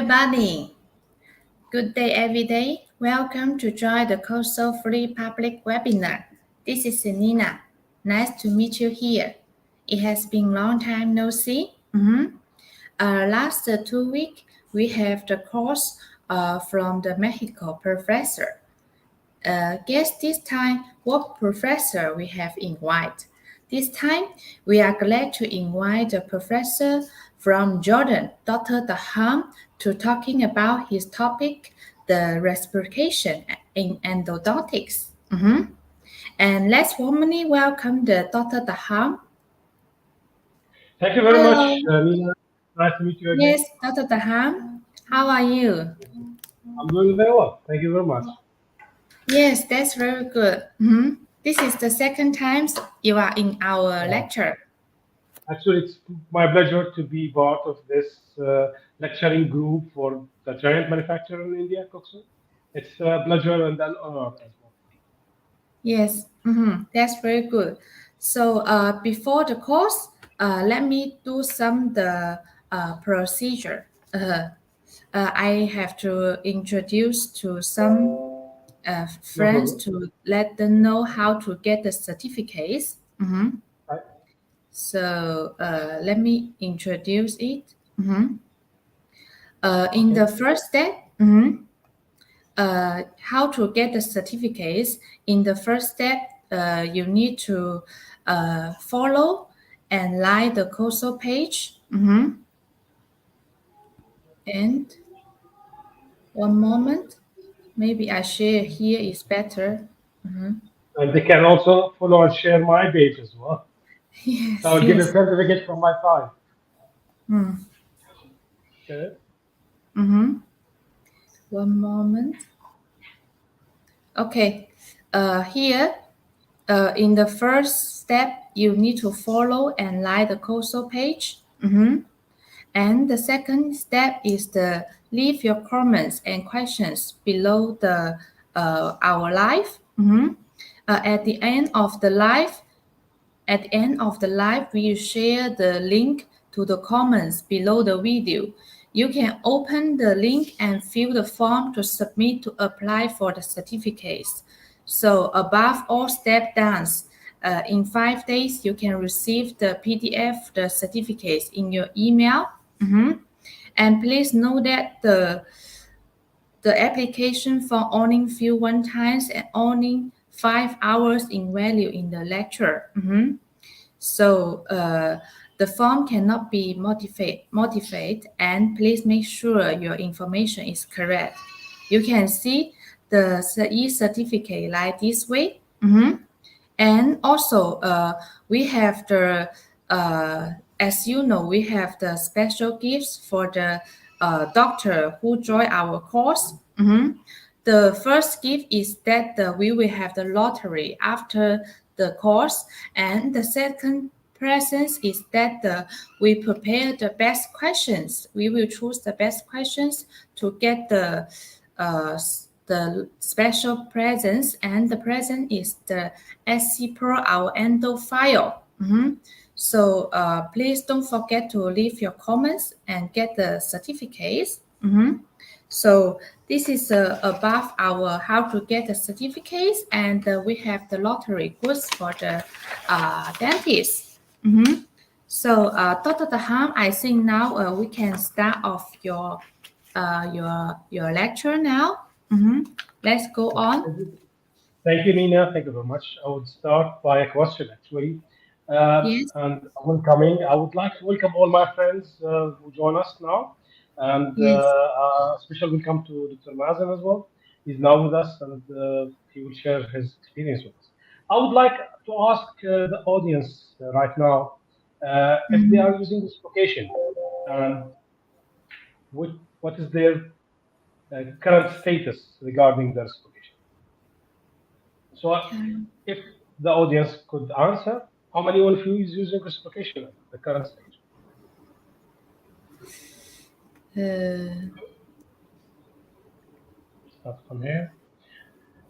everybody. Good day every day. Welcome to join the COXO free public webinar. This is Nina. Nice to meet you here. It has been a long time no see. Last 2 weeks, we have the course from the Mexico professor. Guess this time what professor we have invited. This time, we are glad to invite the professor from Jordan, Dr. Taher, to talking about his topic, the reciprocation in endodontics. And let's warmly welcome the Dr. Taher. Thank you very much, Nina. Nice to meet you again. Yes, Dr. Taher, how are you? I'm doing very well. Thank you very much. Yes, that's very good. This is the second time you are in our lecture. Actually, it's my pleasure to be part of this lecturing group for the giant manufacturer in India, COXO. It's a pleasure and an honor as well. Yes, that's very good. So before the course, let me do some the procedure. I have to introduce to some friends to let them know how to get the certificates. Right. So let me introduce it. In the first step, how to get the certificates. In the first step, you need to follow and like the COXO page. And one moment, maybe I share here is better. And they can also follow and share my page as well. Yes, So I'll give a certificate from my side. Okay. One moment. Okay, here in the first step, you need to follow and like the COXO page. And the second step is to leave your comments and questions below the our live. At the end of the live, we share the link to the comments below the video. You can open the link and fill the form to submit to apply for the certificates. So above all step done, in 5 days, you can receive the PDF, the certificates in your email. And please know that the application for only fill one times and only 5 hours in value in the lecture. So the form cannot be modified, and please make sure your information is correct. You can see the e-certificate like this way. And also we have the as you know, we have the special gifts for the doctor who join our course. The first gift is that we will have the lottery after the course, and the second present is that we prepare the best questions. We will choose the best questions to get the special presents, and the present is the SC Pro, our endo file. So please don't forget to leave your comments and get the certificates. So this is above our how to get the certificates, and we have the lottery goods for the dentist. So Dr. Taher, I think now we can start off your lecture now. Let's go on. Thank you, Nina. Thank you very much. I would start by a question, actually. Yes. And welcoming. I would like to welcome all my friends who join us now. And Yes. special welcome to Dr. Mazen as well. He's now with us, and he will share his experience with us. I would like to ask the audience right now if they are using this application, and what is their current status regarding the reciprocation. So if the audience could answer, how many of you is using reciprocation at the current stage? Start from here.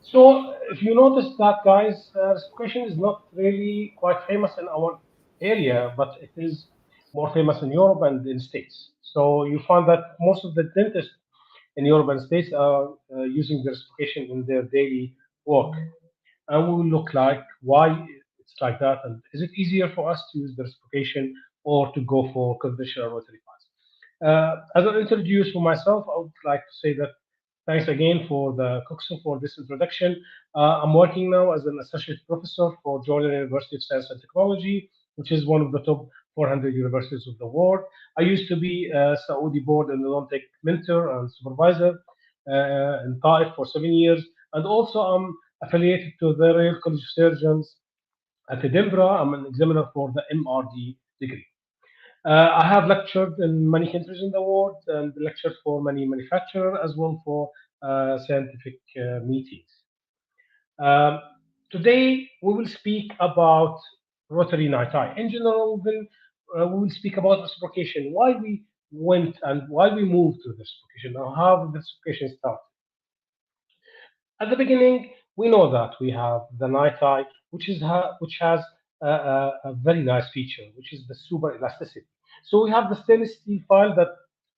So if you notice that, guys, reciprocation is not really quite famous in our area, but it is more famous in Europe and in States. So you find that most of the dentists in Europe and States are using the reciprocation in their daily work. And we will look like why it's like that, and is it easier for us to use the reciprocation or to go for conventional rotary files. As an introduce for myself, I would like to say that thanks again for the COXO for this introduction. I'm working now as an associate professor for Jordan University of Science and Technology, which is one of the top 400 universities of the world. I used to be a Saudi board endodontic mentor and supervisor in Taif for 7 years, and also I'm affiliated to the Royal College of Surgeons at Edinburgh. I'm an examiner for the MRD degree. I have lectured in many countries in the world and lectured for many manufacturers as well for scientific meetings. Um, Today we will speak about rotary night eye. In general, then we will speak about reciprocation, why we went and why we moved to reciprocation, or how the reciprocation started. At the beginning, we know that we have the night eye, which has a very nice feature, which is the super elasticity. So we have the stainless steel file that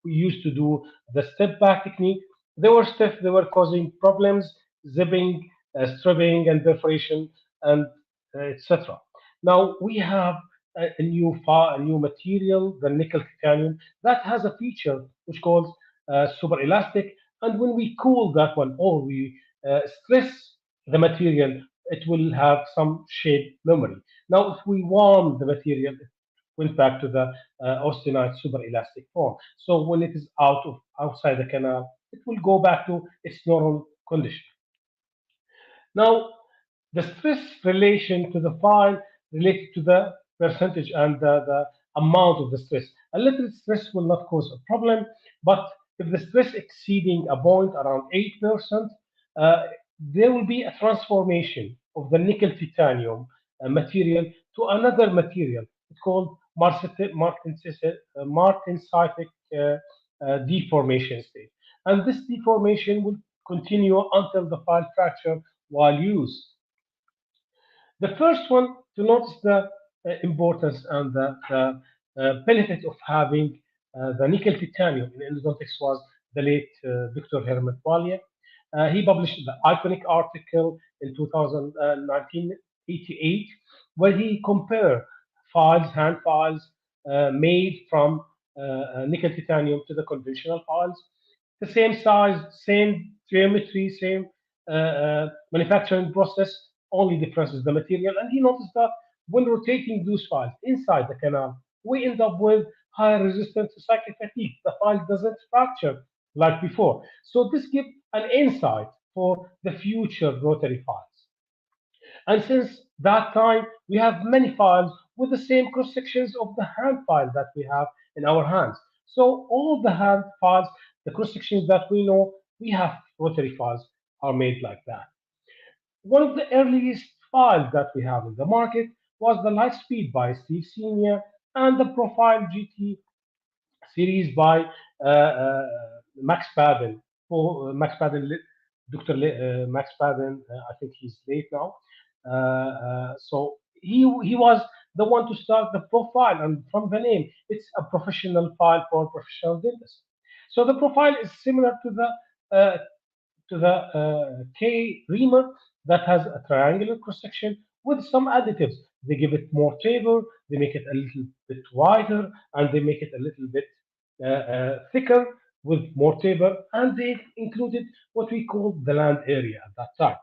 we used to do the step back technique. They were stiff, they were causing problems, zipping, stripping, and perforation, and etc. Now we have a new file, a new material, the nickel titanium, that has a feature which calls super elastic. And when we cool that one or we stress the material, it will have some shape memory. Now, if we warm the material, it went back to the austenite super elastic form. So when it is outside the canal, it will go back to its normal condition. Now, the stress relation to the file related to the percentage and the amount of the stress. A little stress will not cause a problem, but if the stress exceeding a point around 8%, uh, there will be a transformation of the nickel titanium material to another material. It's called martensitic deformation state. And this deformation will continue until the file fracture while used. The first one to notice the importance and the benefit of having the nickel titanium in endodontics was the late Dr. Herman Walia. He published the iconic article in 1988 where he compared hand files made from nickel titanium to the conventional files. The same size, same geometry, same manufacturing process, only difference is the material. And he noticed that when rotating those files inside the canal, we end up with higher resistance to cycle fatigue. The file doesn't fracture like before. So this gives an insight for the future rotary files. And since that time, we have many files with the same cross sections of the hand file that we have in our hands. So all the hand files, the cross sections that we know, we have rotary files are made like that. One of the earliest files that we have in the market was the Lightspeed by Steve Senior and the Profile GT series by Max Padden. Max Padden, Dr. Max Padden, I think he's late now. So he was the one to start the profile, and from the name, it's a professional file for professional dentists. So the profile is similar to the K reamer that has a triangular cross section with some additives. They give it more taper, they make it a little bit wider, and they make it a little bit thicker with more taper, and they included what we call the land area at that time.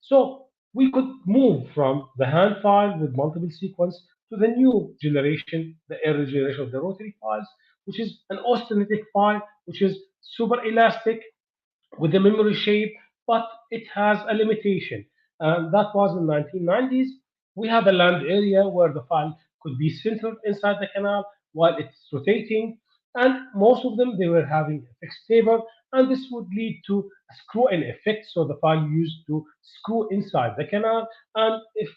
So we could move from the hand file with multiple sequence to the new generation, the early generation of the rotary files, which is an austenitic file, which is super elastic with the memory shape, but it has a limitation. And that was in 1990s. We had a land area where the file could be centered inside the canal while it's rotating, and most of them they were having a fixed table, and this would lead to a screw-in effect. So the file used to screw inside the canal, and if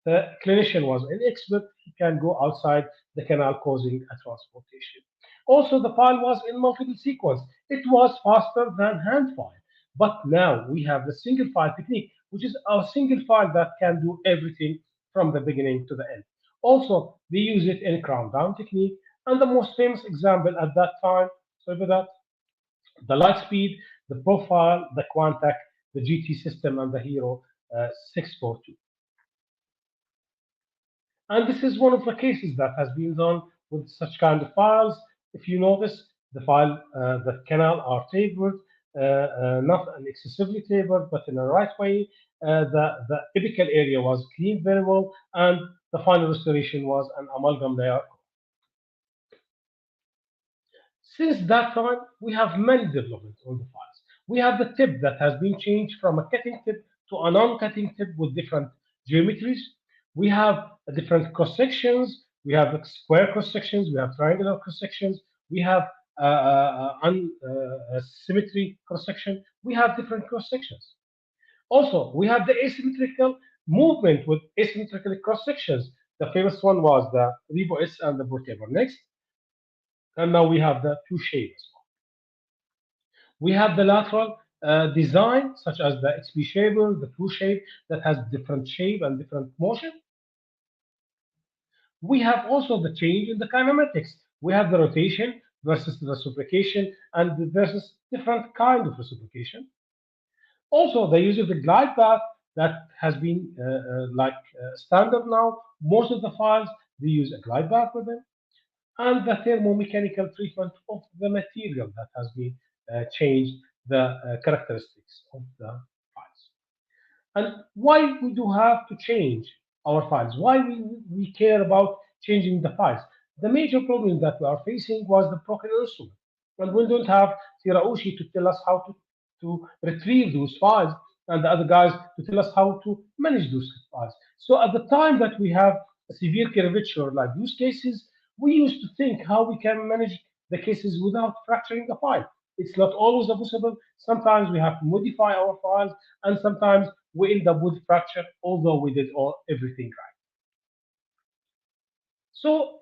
the clinician was an expert, he can go outside the canal causing a transportation. Also, the file was in multiple sequence. It was faster than hand file. But now we have the single file technique, which is a single file that can do everything from the beginning to the end. Also, they use it in crown down technique. And the most famous example at that time, sorry for that, the Lightspeed, the Profile, the Quantac, the GT system, and the Hero 642. And this is one of the cases that has been done with such kind of files. If you notice, the canal are tapered, not an excessively tapered, but in the right way. The apical area was cleaned very well, and the final restoration was an amalgam layer. Since that time, we have many developments on the files. We have the tip that has been changed from a cutting tip to a non-cutting tip with different geometries. We have different cross sections. We have square cross sections. We have triangular cross sections. We have symmetry cross section. We have different cross sections. Also, we have the asymmetrical movement with asymmetrical cross sections. The famous one was the Rebo S and the Vorteber next. And now we have the two shapes. We have the lateral design, such as the XP shaper, the true shape that has different shape and different motion. We have also the change in the kinematics. We have the rotation versus the reciprocation and versus different kind of reciprocation. Also, the use of the glide path that has been standard now. Most of the files they use a glide path with them, and the thermomechanical treatment of the material that has been changed the characteristics of the files. And why we do have to change our files? Why we care about changing the files? The major problem that we are facing was the broken instrument. And we don't have Tiraushi to tell us how to retrieve those files and the other guys to tell us how to manage those files. So at the time that we have a severe curvature like those cases, we used to think how we can manage the cases without fracturing the file. It's not always possible. Sometimes we have to modify our files, and sometimes we end up with fracture, although we did everything right. So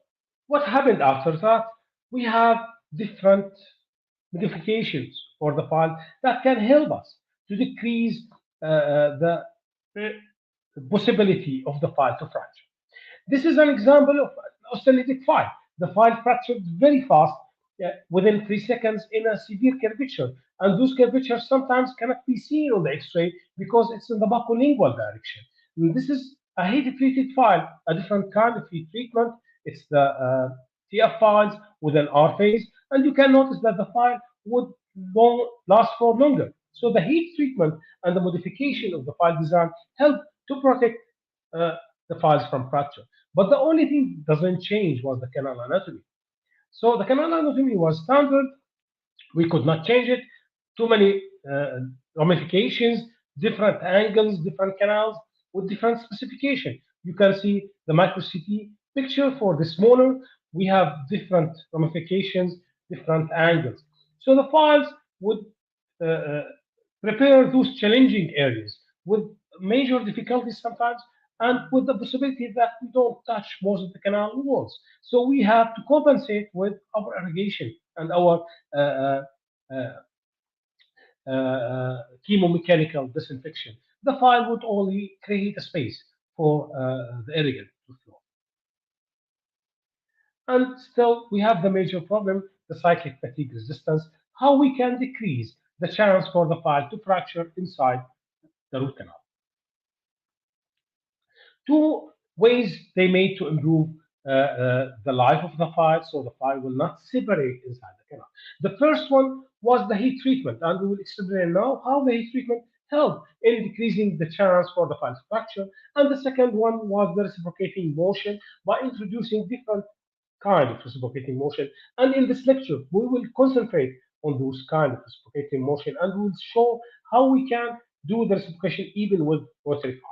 what happened after that? We have different modifications for the file that can help us to decrease the possibility of the file to fracture. This is an example of an austenitic file. The file fractured very fast within 3 seconds in a severe curvature. And those curvatures sometimes cannot be seen on the X-ray because it's in the buccolingual direction. And this is a heat-treated file, a different kind of heat treatment. It's the TF files with an R phase. And you can notice that the file would last for longer. So the heat treatment and the modification of the file design help to protect uh, the files from fracture. But the only thing that doesn't change was the canal anatomy. So the canal anatomy was standard. We could not change it. Too many ramifications, different angles, different canals with different specification. You can see the micro CT picture for the smaller. We have different ramifications, different angles. So the files would uh, uh, prepare those challenging areas with major difficulties sometimes, and with the possibility that we don't touch most of the canal walls. So we have to compensate with our irrigation and our uh, uh, uh, chemomechanical disinfection. The file would only create a space for the irrigant to flow. And still, we have the major problem, the cyclic fatigue resistance, how we can decrease the chance for the file to fracture inside the root canal. Two ways they made to improve the life of the file so the file will not separate inside the canal. The first one was the heat treatment, and we will explain now how the heat treatment helped in decreasing the chance for the file fracture. And the second one was the reciprocating motion by introducing different kind of reciprocating motion. And in this lecture, we will concentrate on those kind of reciprocating motion, and we will show how we can do the reciprocation even with rotary files.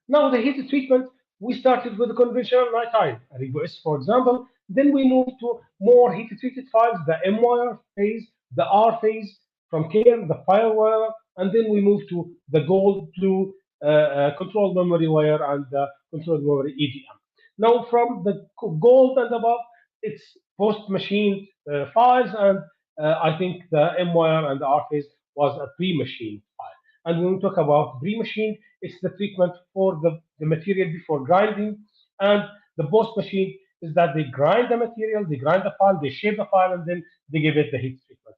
Now, the heat treatment, we started with the conventional nighttime, RIGO-S, for example. Then we moved to more heat treated files, the M wire phase, the R phase, from care, the fire wire, and then we moved to the gold blue control memory wire and the control memory EDM. Now, from the gold and above, it's post machined files, and I think the M wire and the R phase was a pre machined file. And when we talk about pre-machine, it's the treatment for the material before grinding. And the post-machine is that they grind the material, they grind the file, they shape the file, and then they give it the heat treatment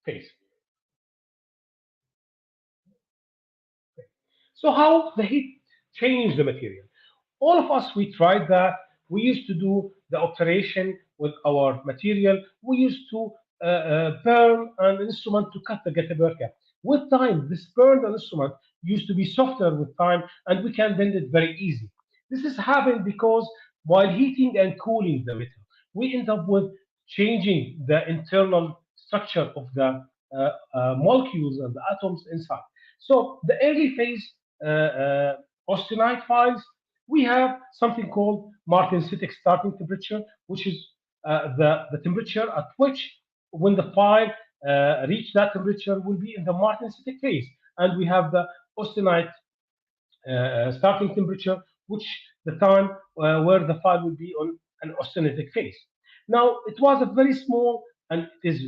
phase. So how the heat changed the material? All of us, we tried that. We used to do the alteration with our material. We used to burn an instrument to cut the getaberka. With time, this burned instrument used to be softer with time, and we can bend it very easy. This is happened because while heating and cooling the metal, we end up with changing the internal structure of the molecules and the atoms inside. So the early phase austenite files, we have something called martensitic starting temperature, which is the temperature at which, when the file reach that temperature, will be in the martensitic phase. And we have the austenite starting temperature, which the time where the file will be on an austenitic phase. Now, it was a very small, and it is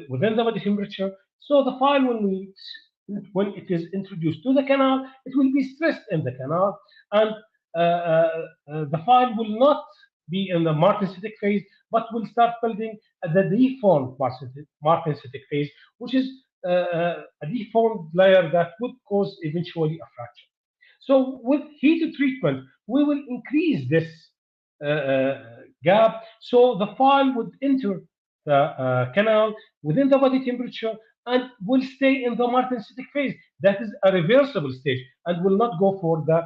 within the body temperature. So the file, when it is introduced to the canal, it will be stressed in the canal, and the file will not be in the martensitic phase, but will start building at the deformed martensitic phase, which is a deformed layer that would cause eventually a fracture. So with heat treatment, we will increase this gap. So the file would enter the canal within the body temperature and will stay in the martensitic phase. That is a reversible stage and will not go for the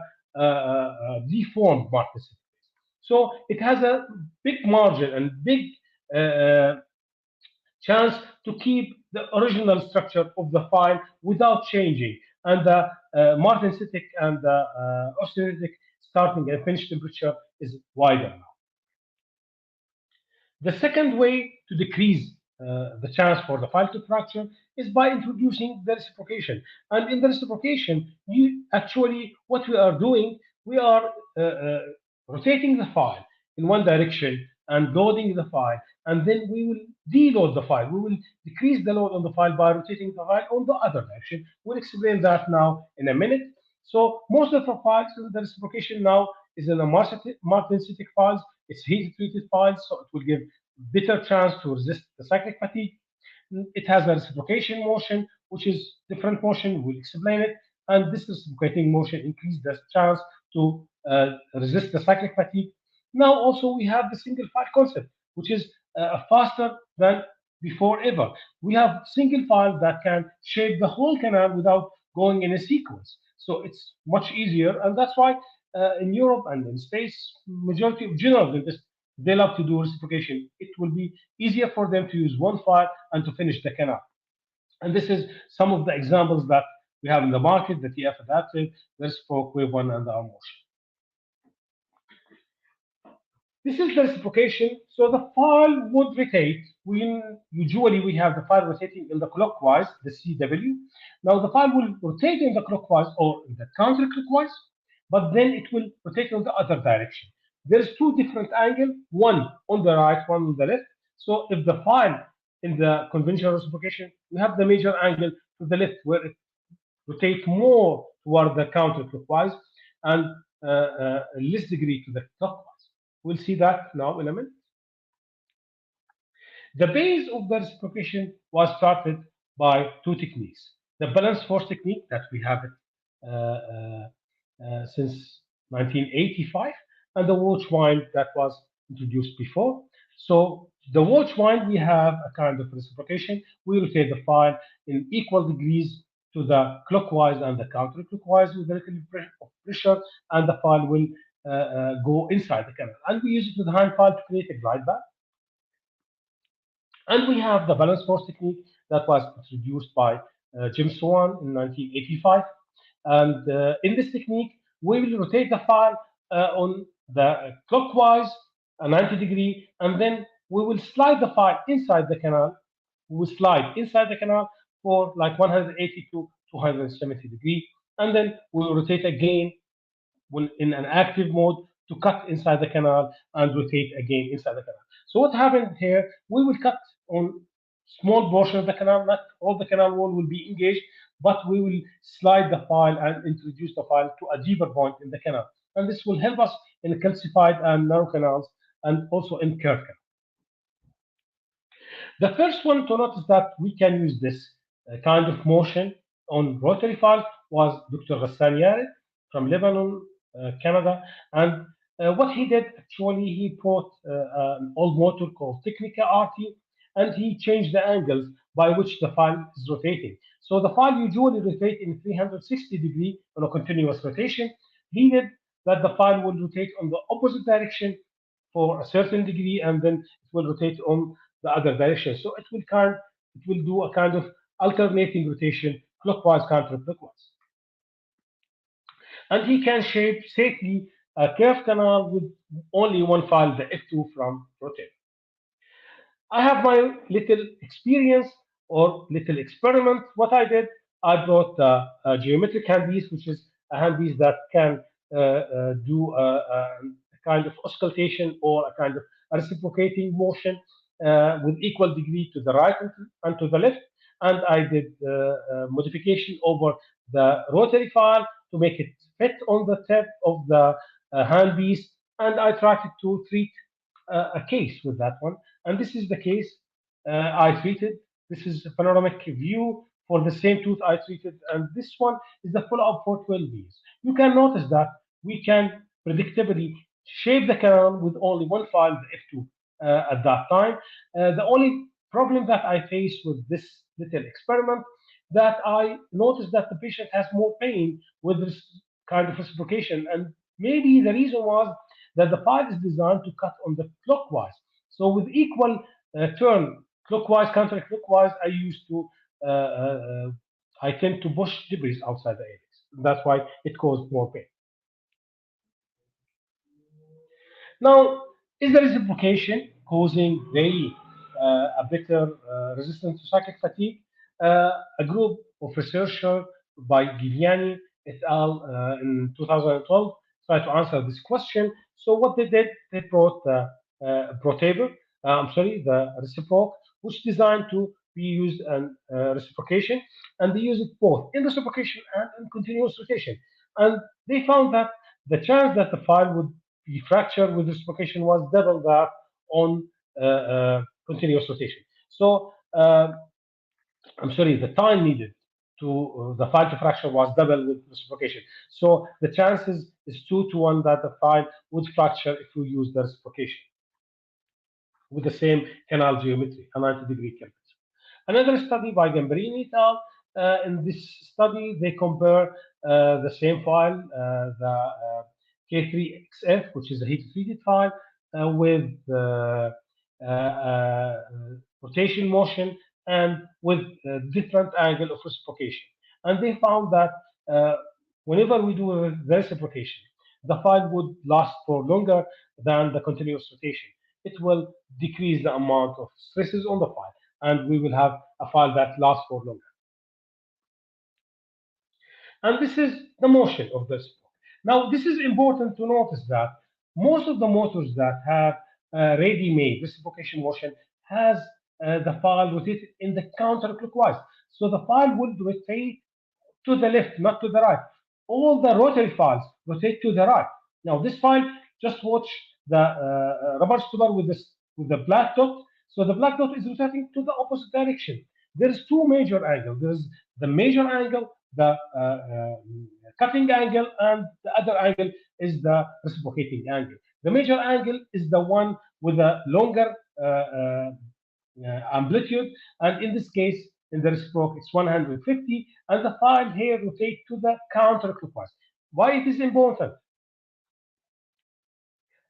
deformed martensitic phase. So it has a big margin and big chance to keep the original structure of the file without changing. And the martensitic and the austenitic starting and finish temperature is wider now. The second way to decrease the chance for the file to fracture is by introducing the reciprocation. And in the reciprocation, you actually, what we are doing, we are rotating the file in one direction and loading the file, and then we will deload the file. We will decrease the load on the file by rotating the file on the other direction. We'll explain that now in a minute. So most of the files in the reciprocation now is in the martensitic files. It's heat-treated files, so it will give better chance to resist the cyclic fatigue. It has a reciprocation motion, which is different motion. We'll explain it. And this reciprocating motion increases the chance to resist the cyclic fatigue. Now also we have the single file concept, which is faster than before ever. We have single file that can shape the whole canal without going in a sequence. So it's much easier, and that's why in Europe and in States, majority of general dentists, they love to do reciprocation. It will be easier for them to use one file and to finish the canal. And this is some of the examples that we have in the market, the TF adaptive, the reciproc, wave one, and the arm motion. This is the reciprocation. So the file would rotate. Usually we have the file rotating in the clockwise, the CW. Now the file will rotate in the clockwise or in the counterclockwise, but then it will rotate in the other direction. There's two different angles, one on the right, one on the left. So if the file in the conventional reciprocation, we have the major angle to the left where it rotates more toward the counterclockwise and less degree to the clockwise. We'll see that now in a minute. The base of the reciprocation was started by two techniques. The balance force technique that we have it since 1985, and the watch wind that was introduced before. So the watch wind, we have a kind of reciprocation. We rotate the file in equal degrees to the clockwise and the counterclockwise with a little bit of pressure, and the file will go inside the canal. And we use it with the hand file to create a glide path. And we have the balance force technique that was introduced by Jim Swan in 1985. And in this technique, we will rotate the file on the clockwise, a 90 degree, and then we will slide the file inside the canal. We will slide inside the canal for like 180 to 270 degree, and then we will rotate again when in an active mode to cut inside the canal and rotate again inside the canal. So what happened here, we will cut on small portion of the canal, not all the canal wall will be engaged, but we will slide the file and introduce the file to a deeper point in the canal. And this will help us in calcified and narrow canals and also in curved canals. The first one to notice that we can use this kind of motion on rotary files was Dr. Ghassan Yared from Lebanon, Canada. And what he did, actually, he brought an old motor called Technica RT, and he changed the angles by which the file is rotating. So the file usually rotates in 360 degree on a continuous rotation. He did that the file will rotate on the opposite direction for a certain degree, and then it will rotate on the other direction. So it will do a kind of alternating rotation, clockwise, counterclockwise. And he can shape safely a curved canal with only one file, the F2 from rotate. I have my little experience or little experiment. What I did, I brought a geometric handpiece, which is a handpiece that can do a kind of auscultation or a kind of reciprocating motion with equal degree to the right and to the left. And I did modification over the rotary file to make it fit on the tip of the handpiece. And I tried to treat a case with that one. And this is the case I treated. This is a panoramic view for the same tooth I treated. And this one is the follow-up for 12 years. You can notice that we can predictably shape the canal with only one file, the F2, at that time. The only problem that I faced with this little experiment that I noticed that the patient has more pain with this kind of reciprocation. And maybe the reason was that the file is designed to cut on the clockwise. So with equal turn, clockwise, counterclockwise, I tend to push debris outside the apex. That's why it caused more pain. Now, is the reciprocation causing really a better resistance to cyclic fatigue? A group of researchers by Giuliani et al. In 2012 tried to answer this question. So what they did, they brought the the reciproc, which designed to be used in reciprocation, and they use it both in reciprocation and in continuous rotation. And they found that the chance that the file would be fractured with reciprocation was double that on continuous rotation. So the time needed to the file to fracture was double with reciprocation. So the chances is 2 to 1 that the file would fracture if we use the reciprocation with the same canal geometry, a 90-degree curvature. Another study by Gambarini et al. In this study, they compare the same file, the K3XF, which is a heat-treated file, with rotation motion and with different angle of reciprocation. And they found that whenever we do the reciprocation, the file would last for longer than the continuous rotation. It will decrease the amount of stresses on the file, and we will have a file that lasts for longer. And this is the motion of the reciproc. Now, this is important to notice that most of the motors that have ready-made reciprocation motion has the file rotated in the counterclockwise. So the file will rotate to the left, not to the right. All the rotary files rotate to the right. Now, this file, just watch the rubber stopper with the black dot. So the black dot is rotating to the opposite direction. There is 2 major angles. There is the major angle, the cutting angle, and the other angle is the reciprocating angle. The major angle is the one with a longer amplitude, and in this case, in the reciproc, it's 150, and the file here rotates to the counterclockwise. Why it is important?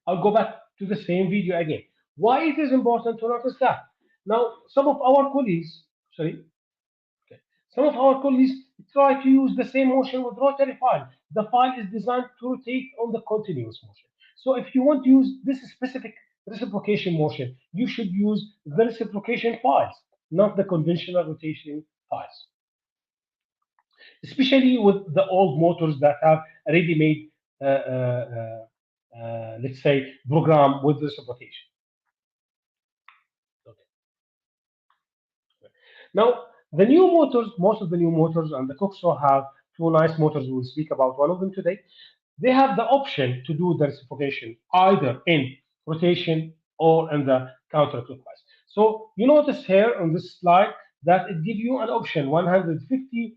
I'll go back to the same video again. Why it is important to notice that? Now, some of our colleagues try to use the same motion with rotary file. The file is designed to rotate on the continuous motion. So if you want to use this specific reciprocation motion, you should use the reciprocation files, not the conventional rotation files. Especially with the old motors that have ready-made, let's say, program with reciprocation. Okay. Now, The new motors, most of the new motors, and the COXO have two nice motors. We'll speak about one of them today. They have the option to do the reciprocation either in rotation or in the counterclockwise. So you notice here on this slide that it gives you an option 150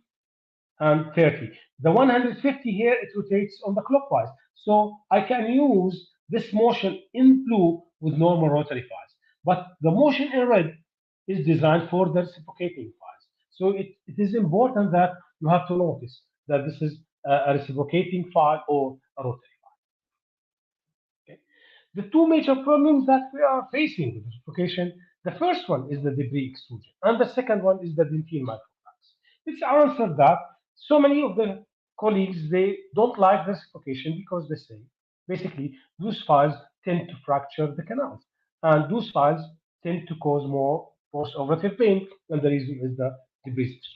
and 30. The 150 here, it rotates on the clockwise. So I can use this motion in blue with normal rotary files. But the motion in red is designed for the reciprocating files. So it is important that you have to notice that this is a reciprocating file or a rotary file. Okay? The two major problems that we are facing with reciprocation, the first one is the debris extrusion, and the second one is the dentine microcracks. Let's answer that. So many of the colleagues, they don't like the reciprocation because they say basically those files tend to fracture the canals, and those files tend to cause more post-operative pain, and the reason is the debris extrusion.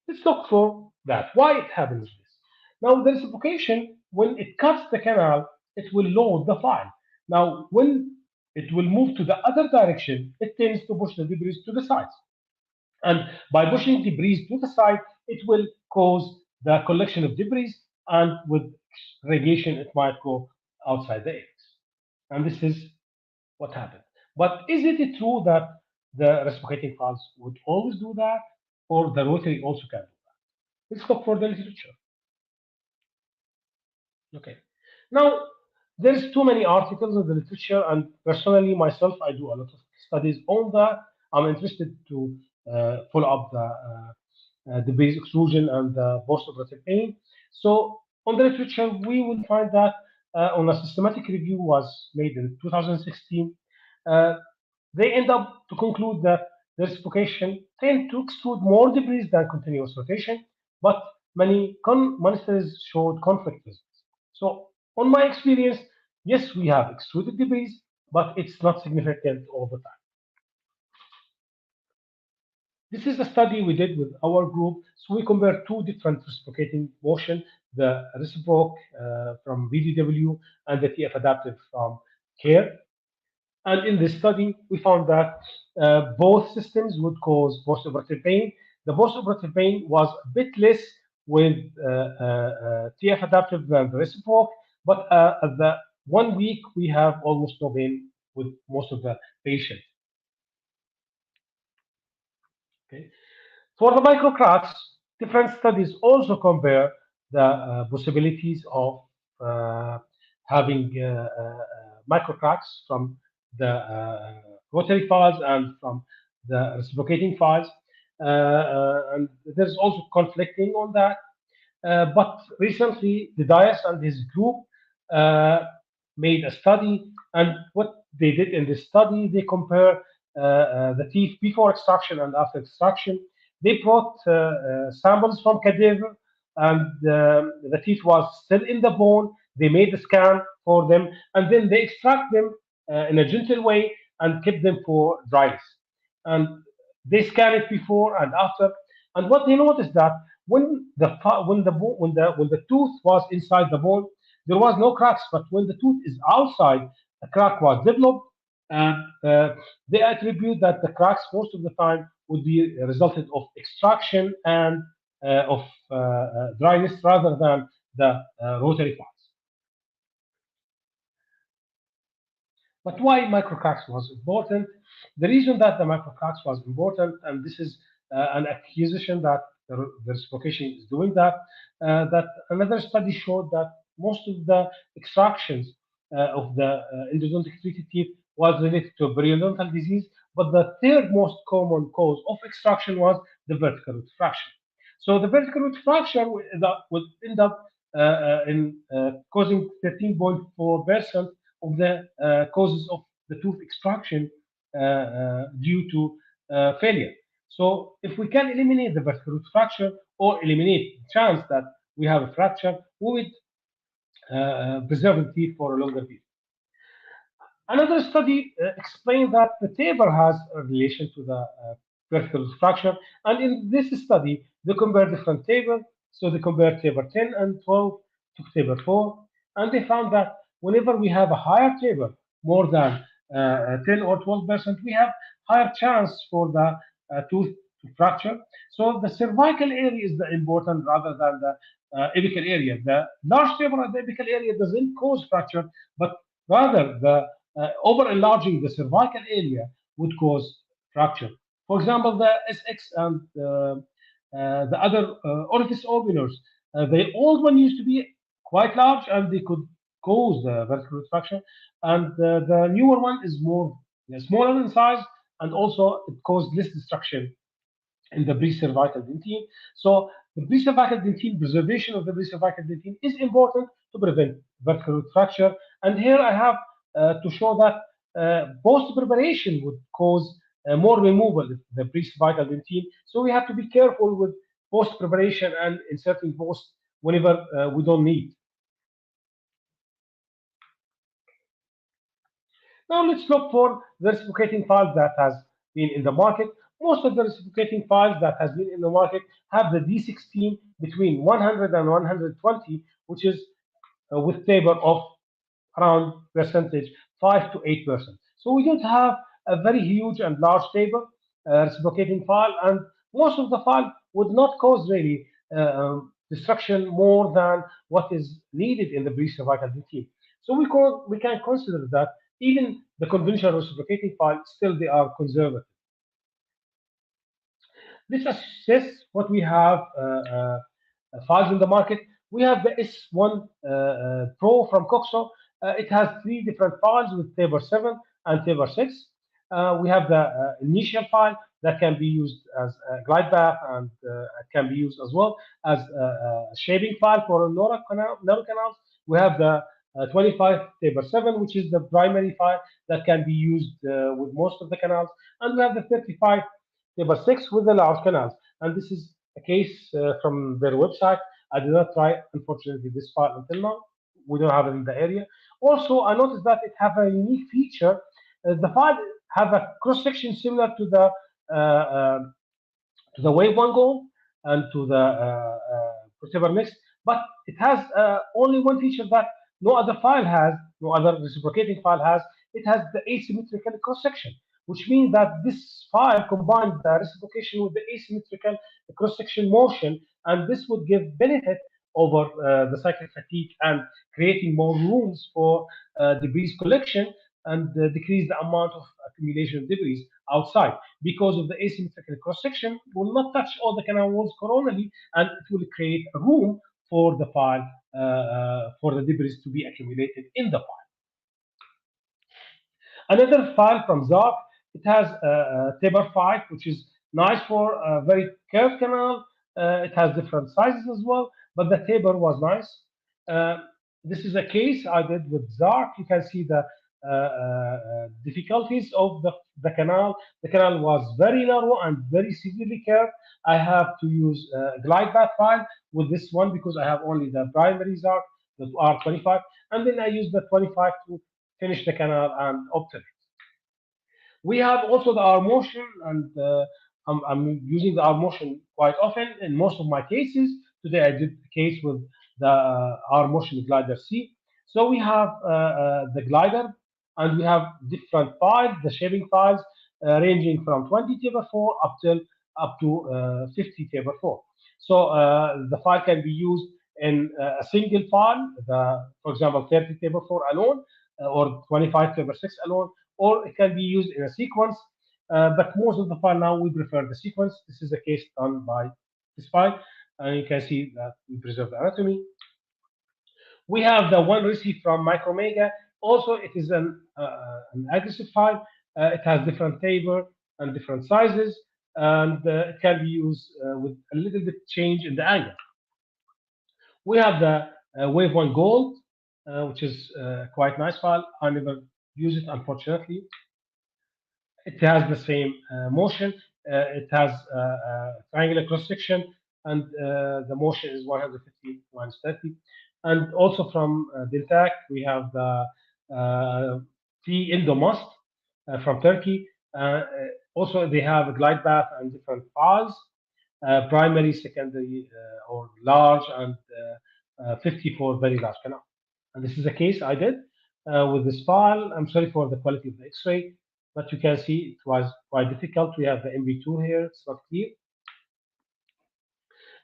Let's look for that. Why it happens this? Now, the reciprocation, when it cuts the canal, it will load the file. Now, when it will move to the other direction, it tends to push the debris to the sides. And by pushing debris to the side, it will cause the collection of debris, and with radiation, it might go outside the apex. And this is what happened. But is it true that the reciprocating files would always do that, or the rotary also can do that? Let's look for the literature. Okay. Now, there's too many articles in the literature, and personally, myself, I do a lot of studies on that. I'm interested to follow up the base extrusion and the post-operative pain. So, on the literature, we will find that on a systematic review was made in 2016. Uh, they end up to conclude that the reciprocation tend to extrude more debris than continuous rotation, but many studies showed conflict results. So, on my experience, yes, we have extruded debris, but it's not significant all the time. This is a study we did with our group. So we compared two different reciprocating motion, the reciproc from BDW and the TF adaptive from CARE. And in this study, we found that both systems would cause post-operative pain. The post-operative pain was a bit less with TF adaptive than the reciproc, but at the 1 week, we have almost no pain with most of the patients. Okay. For the microcracks, different studies also compare the possibilities of uh, having microcracks from the rotary files and from the reciprocating files. And there's also conflicting on that. But recently, the Dias and his group uh, made a study, and what they did in this study, they compare the teeth before extraction and after extraction. They brought samples from cadaver, and the teeth was still in the bone. They made a scan for them, and then they extract them in a gentle way and keep them for dryness. And they scan it before and after. And what they noticed that when the tooth was inside the bone, there was no cracks. But when the tooth is outside, a crack was developed, and they attribute that the cracks most of the time would be a result of extraction and of dryness rather than the rotary parts. But why microcracks was important? The reason that the microcracks was important, and this is an accusation that the reciprocation is doing that, that another study showed that most of the extractions of the endodontic treated teeth was related to periodontal disease, but the third most common cause of extraction was the vertical root fracture. So the vertical root fracture would end up in causing 13.4% of the causes of the tooth extraction due to failure. So if we can eliminate the vertical root fracture or eliminate the chance that we have a fracture, we would preserve the teeth for a longer period. Another study explained that the taper has a relation to the vertical fracture, and in this study, they compare different taper. So they compared taper 10 and 12 to taper 4, and they found that whenever we have a higher taper, more than 10 or 12%, we have higher chance for the tooth to fracture. So the cervical area is the important rather than the apical area. The large tumor at the apical area doesn't cause fracture, but rather the over enlarging the cervical area would cause fracture. For example, the SX and the other orifice openers, the old one used to be quite large and they could cause the vertical fracture, and the newer one is more smaller in size and also it caused less destruction in the pre-cervical dentine. So the pre-cervical dentine, preservation of the pre-cervical dentine is important to prevent vertical root fracture. And here I have to show that post preparation would cause more removal of the pre-cervical dentine. So we have to be careful with post preparation and inserting post whenever we don't need. Now let's look for the reciprocating files that has been in the market. Most of the reciprocating files that has been in the market have the D16 between 100 and 120, which is with taper of around percentage 5 to 8%. So we don't have a very huge and large taper reciprocating file, and most of the file would not cause really destruction more than what is needed in the pre-cervical dentine. So we can consider that even the conventional reciprocating file still they are conservative. Let's assess what we have files in the market. We have the S1 Pro from COXO. It has three different files with Tabor 7 and Tabor 6. We have the initial file that can be used as a glide path and it can be used as well as a shaping file for neural canals. We have the 25 Tabor 7, which is the primary file that can be used with most of the canals. And we have the 35 Tabor 6 with the large canals. And this is a case from their website. I did not try, unfortunately, this file until now. We don't have it in the area. Also, I noticed that it have a unique feature. The file have a cross section similar to the wave one goal and to the Persever mix, but it has only one feature that no other file has, no other reciprocating file has. It has the asymmetrical cross section, which means that this file combines the reciprocation with the asymmetrical cross section motion, and this would give benefit over the cyclic fatigue and creating more rooms for debris collection and decrease the amount of accumulation of debris outside because of the asymmetrical cross section will not touch all the canal walls coronally and it will create a room for the file for the debris to be accumulated in the file. Another file from Zark, it has a Taper 5, which is nice for a very curved canal. It has different sizes as well, but the taper was nice. This is a case I did with Zark. You can see the difficulties of the canal. The canal was very narrow and very severely curved. I have to use a glide path file with this one because I have only the primary Zark, the R25, and then I use the 25 to finish the canal and obtain. We have also the R motion, and I'm using the R motion quite often in most of my cases. Today I did the case with the R motion glider C. So we have the glider, and we have different files, the shaping files ranging from 20 taper 4 up to 50 taper 4. So the file can be used in a single file, for example, 30 taper 4 alone, or 25 taper 6 alone, or it can be used in a sequence. But most of the file now we prefer the sequence. This is a case done by this file, and you can see that we preserve the anatomy. We have the one recipe from Micromega. Also, it is an aggressive file. It has different taper and different sizes, and it can be used with a little bit change in the angle. We have the Wave 1 Gold, which is quite nice file. I never use it, unfortunately. It has the same motion. It has triangular cross section, and the motion is 150 minus 30. And also from Deltac, we have the T Endomust from Turkey. Also, they have a glide path and different files, primary, secondary, or large, and 50 for very large canal. And this is a case I did with this file. I'm sorry for the quality of the X-ray. but you can see it was quite difficult. We have the MB2 here, it's not clear.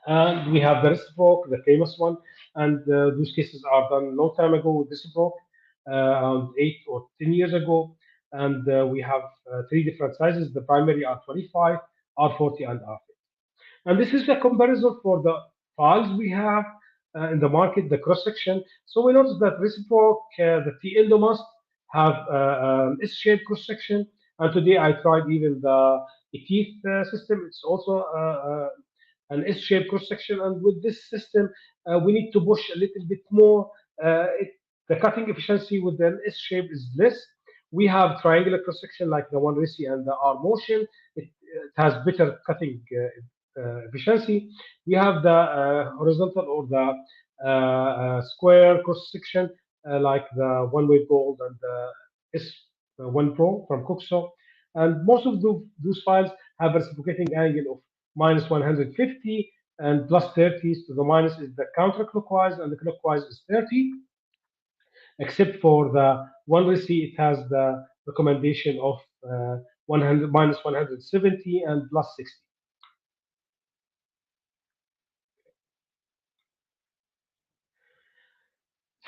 And we have the reciproc, the famous one, and those cases are done long time ago with reciproc, around 8 or 10 years ago. And we have three different sizes. The primary are 25, R40, and R50. And this is the comparison for the files we have in the market, the cross section. So we notice that reciproc, the T-endo must have an S-shaped cross section. And today I tried even the teeth system. It's also an S-shaped cross section. And with this system, we need to push a little bit more. The cutting efficiency with an S shape is less. We have triangular cross section like the one Resi and the R motion. It has better cutting efficiency. We have the horizontal or the square cross section like the one with gold and the S1 Pro from COXO. And most of those files have a reciprocating angle of minus 150 and plus 30. So the minus is the counterclockwise and the clockwise is 30. Except for the one receipt, it has the recommendation of 100 minus 170 and plus 60.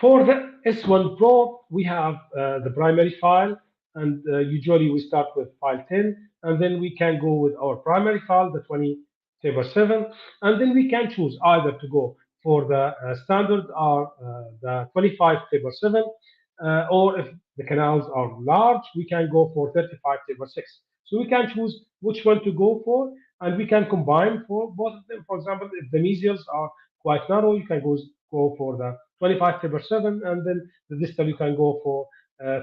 For the S1 Pro, we have the primary file, and usually we start with file 10, and then we can go with our primary file, the 20 Tabor 7, and then we can choose either to go for the standard or the 25 Tabor 7, or if the canals are large, we can go for 35 Tabor 6. So we can choose which one to go for, and we can combine for both of them. For example, if the mesials are quite narrow, you can go for the 25 Tabor 7, and then the distal you can go for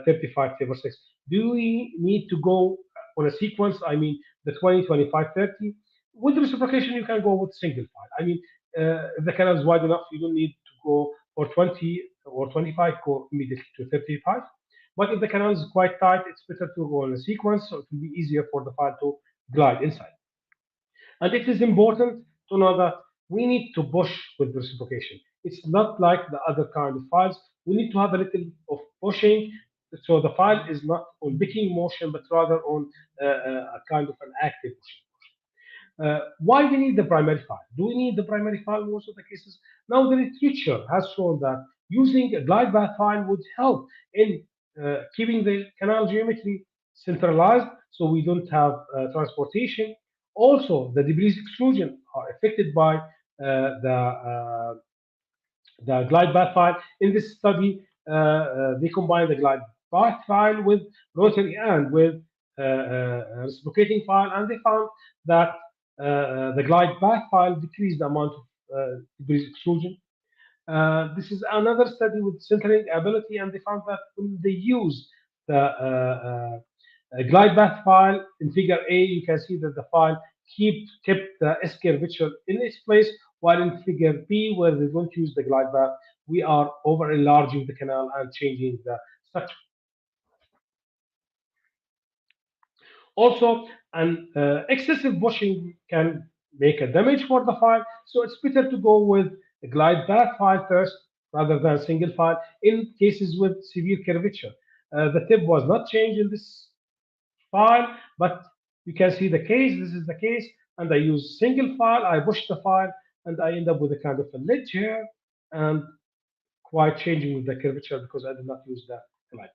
35 Tabor 6. Do we need to go on a sequence? I mean, the 20, 25, 30. With reciprocation, you can go with single file. I mean, if the canal is wide enough, you don't need to go for 20 or 25, go immediately to 35. But if the canal is quite tight, it's better to go on a sequence, so it will be easier for the file to glide inside. And it is important to know that we need to push with reciprocation. It's not like the other kind of files. We need to have a little of pushing, so the file is not on picking motion, but rather on a kind of an active pushing. Why we need the primary file? Do we need the primary file in most of the cases? Now, the literature has shown that using a glide path file would help in keeping the canal geometry centralized so we don't have transportation. Also, the debris exclusion are affected by the glide path file. In this study, they combined the glide path file with rotary and with reciprocating file, and they found that the glide path file decreased the amount of debris exclusion. This is another study with centering ability, and they found that when they use the glide path file in figure A, you can see that the file kept the S curvature in its place, while in figure B, where they don't use the glide path, we are over enlarging the canal and changing the structure. Also, an excessive bushing can make a damage for the file, so it's better to go with a glide path file first rather than single file in cases with severe curvature. The tip was not changed in this file, but you can see the case. This is the case, and I use single file. I push the file, and I end up with a kind of a ledge here, and quite changing with the curvature because I did not use the glide.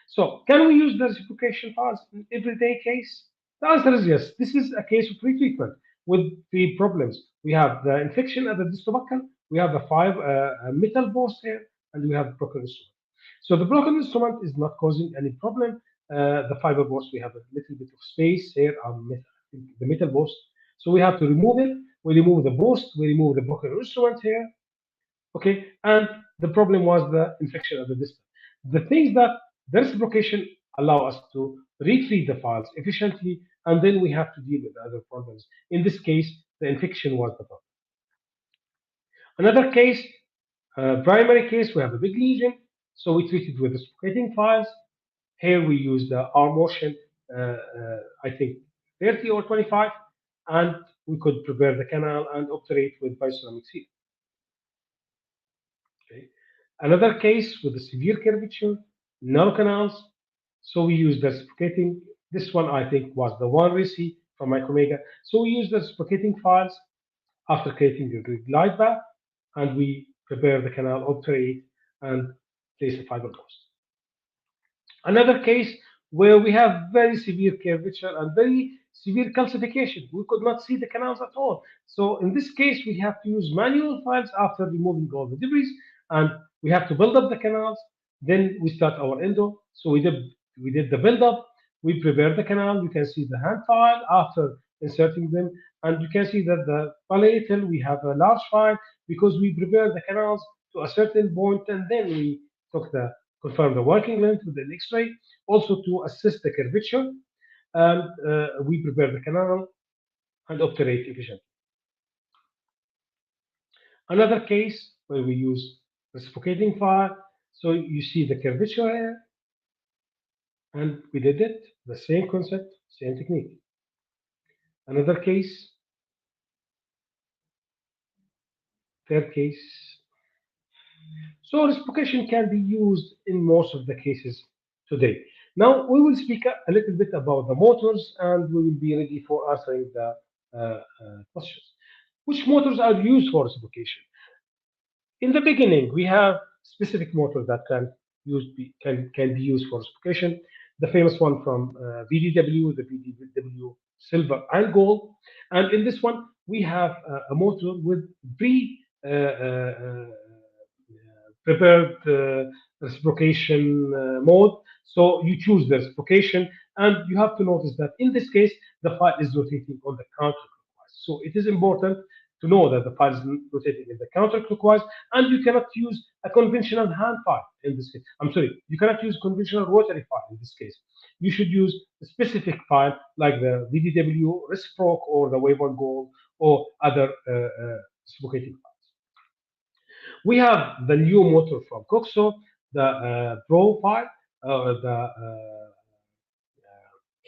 So, can we use the reciprocation files in everyday case? The answer is yes. This is a case of retreatment with the problems. We have the infection at the distal buccal, we have the five metal post here, and we have broken instrument. So the broken instrument is not causing any problem. The fiber post, we have a little bit of space here on the metal post. So we have to remove it. We remove the post, we remove the broken instrument here. Okay, and the problem was the infection at the distal. The things that the reciprocation allow us to retrieve the files efficiently, and then we have to deal with other problems. In this case, the infection was the problem. Another case, primary case, we have a big lesion, so we treat it with reciprocating files. Here we use the R motion, I think 30 or 25, and we could prepare the canal and obturate with bioceramic seal. Okay. Another case with a severe curvature, narrow canals. So we use the reciprocating. This one I think was the one reci from Micromega. So we use the reciprocating files after creating the glide path, and we prepare the canal, obturate, and place the fiber post. Another case where we have very severe curvature and very severe calcification. We could not see the canals at all. So in this case, we have to use manual files after removing all the debris, and we have to build up the canals. Then we start our endo. So we did the build up. We prepare the canal. You can see the hand file after inserting them, and you can see that the palatal we have a large file because we prepare the canals to a certain point, and then we took the confirm the working length with an X-ray, also to assess the curvature, and we prepare the canal and obturate efficiently. Another case where we use reciprocating file, so you see the curvature here, and we did it, the same concept, same technique. Another case, third case. So reciprocation can be used in most of the cases today. Now we will speak a little bit about the motors, and we will be ready for answering the questions. Which motors are used for reciprocation? In the beginning, we have specific motors that can be used for reciprocation. The famous one from VDW, the VDW silver and gold, and in this one we have a motor with pre prepared reciprocation mode. So you choose the reciprocation, and you have to notice that in this case, the file is rotating on the counterclockwise. So it is important to know that the file is rotating in the counterclockwise, and you cannot use a conventional hand file in this case. I'm sorry, you cannot use conventional rotary file in this case. You should use a specific file like the VDW reciproc or the Wave on Gold or other reciprocating files. We have the new motor from COXO, the Pro file, the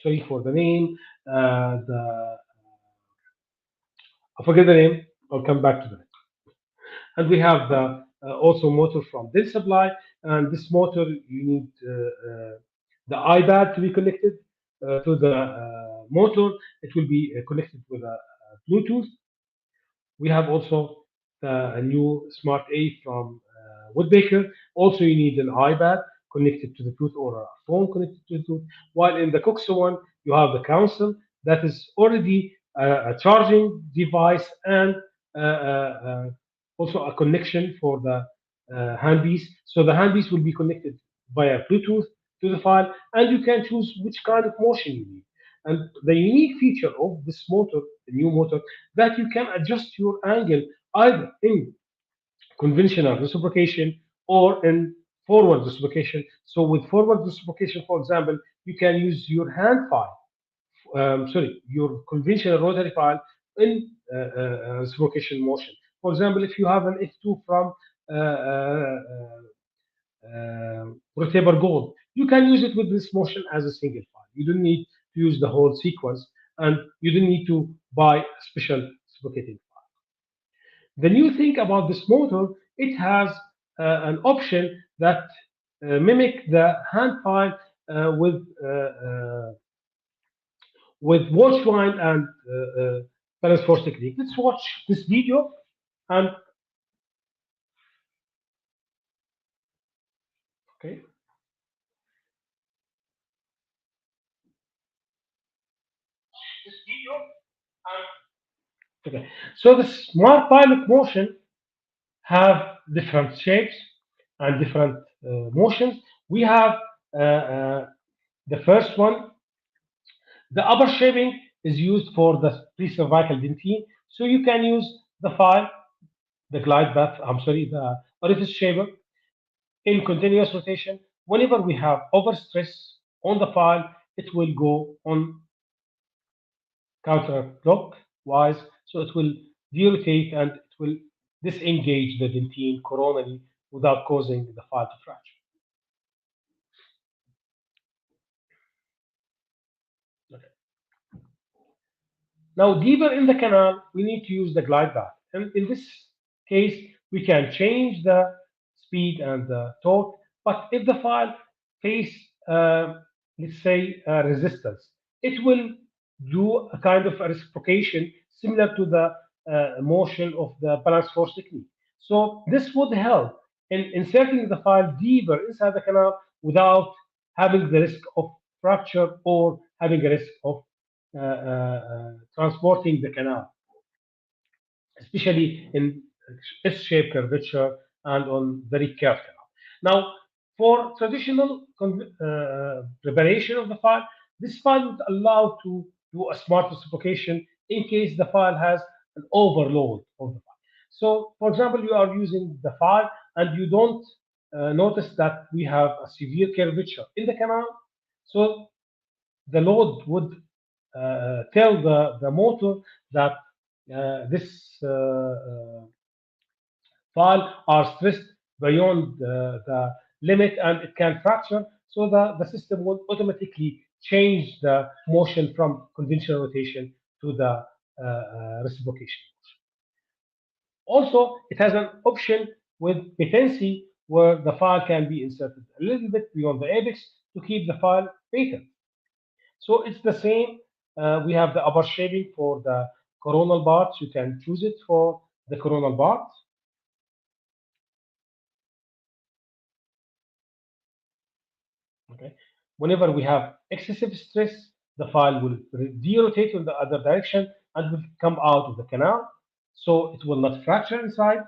sorry for the name, the I forget the name. I'll come back to that. And we have the also motor from Dell Supply, and this motor you need the iPad to be connected to the motor. It will be connected with a Bluetooth. We have also a new Smart A from Woodbaker. Also, you need an iPad connected to the Bluetooth or a phone connected to the Bluetooth. While in the COXO one, you have the console that is already a charging device and uh, uh, uh, also a connection for the handpiece. So the handpiece will be connected via Bluetooth to the file, and you can choose which kind of motion you need. And the unique feature of this motor, the new motor, that you can adjust your angle either in conventional reciprocation or in forward reciprocation. So with forward reciprocation, for example, you can use your hand file, sorry, your conventional rotary file in reciprocation motion. For example, if you have an F2 from Rotaber Gold, you can use it with this motion as a single file. You don't need to use the whole sequence, and you don't need to buy a special reciprocating file. The new thing about this motor, it has an option that mimic the hand file with watch line and balance force technique. Let's watch this video. And okay, this video. Okay. So the smart pilot motion have different shapes and different motions. We have the first one. The upper shaping is used for the pre-cervical dentine. So you can use the file, the glide path, I'm sorry, the orifice shaper in continuous rotation. Whenever we have overstress on the file, it will go on counterclockwise. So it will derotate and it will disengage the dentine coronally without causing the file to fracture. Okay. Now, deeper in the canal, we need to use the glide path. And in this case, we can change the speed and the torque. But if the file face let's say, resistance. It will do a kind of a reciprocation similar to the motion of the balance force technique. So this would help in inserting the file deeper inside the canal without having the risk of fracture or having a risk of transporting the canal, especially in S-shaped curvature and on very curved canal. Now, for traditional preparation of the file, this file would allow to do a smart reciprocation in case the file has an overload of the file. So, for example, you are using the file and you don't notice that we have a severe curvature in the canal. So the load would tell the motor that this file are stressed beyond the limit and it can fracture. So the system will automatically change the motion from conventional rotation to the reciprocation. Also, it has an option with patency where the file can be inserted a little bit beyond the apex to keep the file patent. So it's the same. We have the upper shaping for the coronal parts. You can choose it for the coronal parts. Okay. Whenever we have excessive stress, the file will de-rotate in the other direction and will come out of the canal. So it will not fracture inside.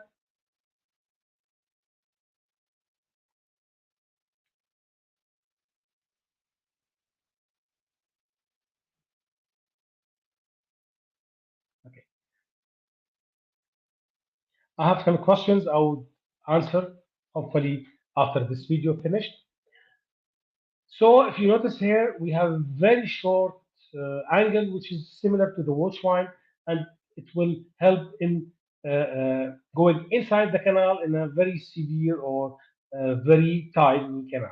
Okay. I have some questions I would answer hopefully after this video finished. So if you notice here, we have a very short angle, which is similar to the watch line, and it will help in going inside the canal in a very severe or very tight canal.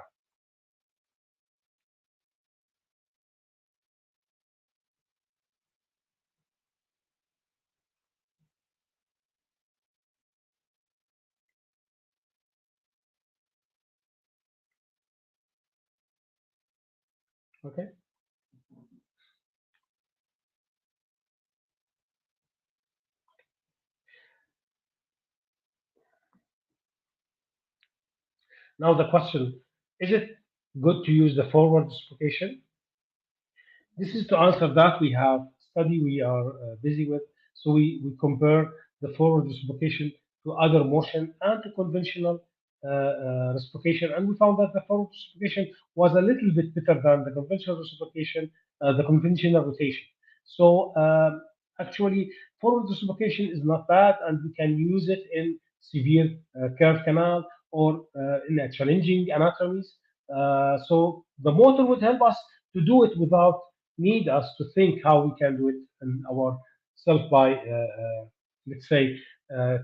Okay. Now the question: is it good to use the forward dislocation? This is to answer that we have study we are busy with. So we compare the forward reciprocation to other motion and to conventional reciprocation, and we found that the forward reciprocation was a little bit better than the conventional reciprocation, the conventional rotation. So actually, forward reciprocation is not bad, and we can use it in severe curved canal or in a challenging anatomies. So the motor would help us to do it without need us to think how we can do it in our self by let's say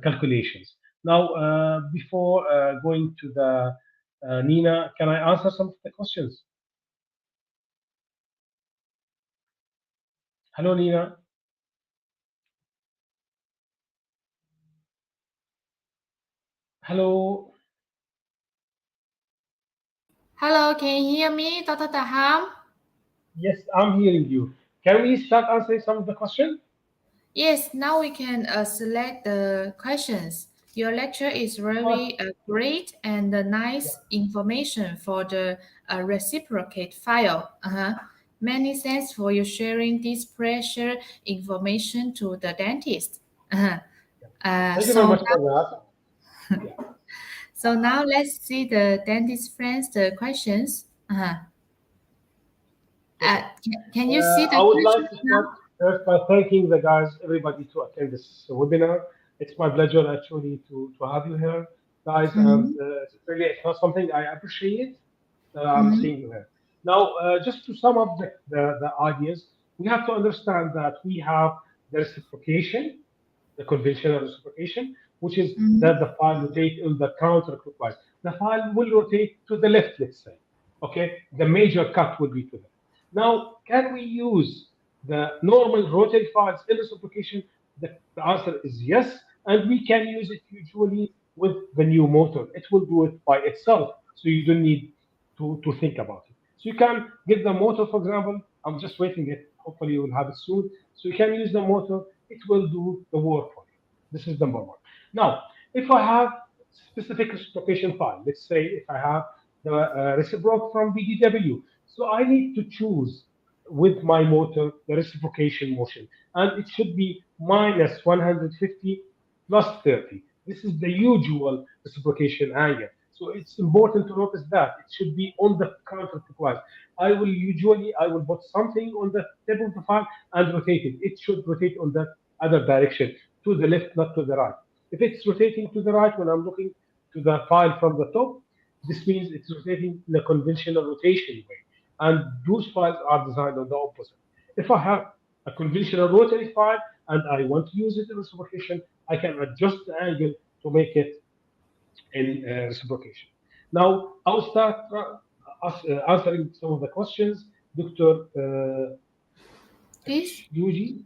calculations. Now, before going to the Nina, can I answer some of the questions? Hello, Nina. Hello. Hello, can you hear me, Dr. Taham? Yes, I'm hearing you. Can we start answering some of the questions? Yes, now we can select the questions. Your lecture is First, very great and yeah. nice information for the reciprocate file. Many thanks for you sharing this pressure information to the dentist. Uh-huh. Thank you very So much for that. Yeah. so now let's see the dentist friends the questions. Okay. Can you see I the would like questions to start now? first by thanking the guys, everybody to attend this webinar. It's my pleasure actually to have you here, guys, and Mhm, it's really it's not something I appreciate. I'm mhm, seeing you here. Now, just to sum up the ideas, we have to understand that we have the reciprocation, the conventional reciprocation, which is that mhm, the file rotate in the counterclockwise. The file will rotate to the left, let's say. Okay, the major cut will be to the left. Now, can we use the normal rotary files in reciprocation? The answer is yes, and we can use it usually with the new motor. It will do it by itself, so you don't need to think about it. So you can get the motor, for example. I'm just waiting it. Hopefully you will have it soon. So you can use the motor. It will do the work for you. This is number one. Now, if I have specific reciprocation file, let's say if I have the reciproc from BDW, so I need to choose with my motor the reciprocation motion, and it should be minus 150 plus 30. This is the usual reciprocation angle. So it's important to notice that it should be on the counterclockwise. I will put something on the tip of the file and rotate it. It should rotate on the other direction, to the left, not to the right. If it's rotating to the right when I'm looking to the file from the top, this means it's rotating in a conventional rotation way. And those files are designed on the opposite. If I have a conventional rotary file and I want to use it in reciprocation, I can adjust the angle to make it in reciprocation. Now, I'll start answering some of the questions. Dr. Please. Yuji,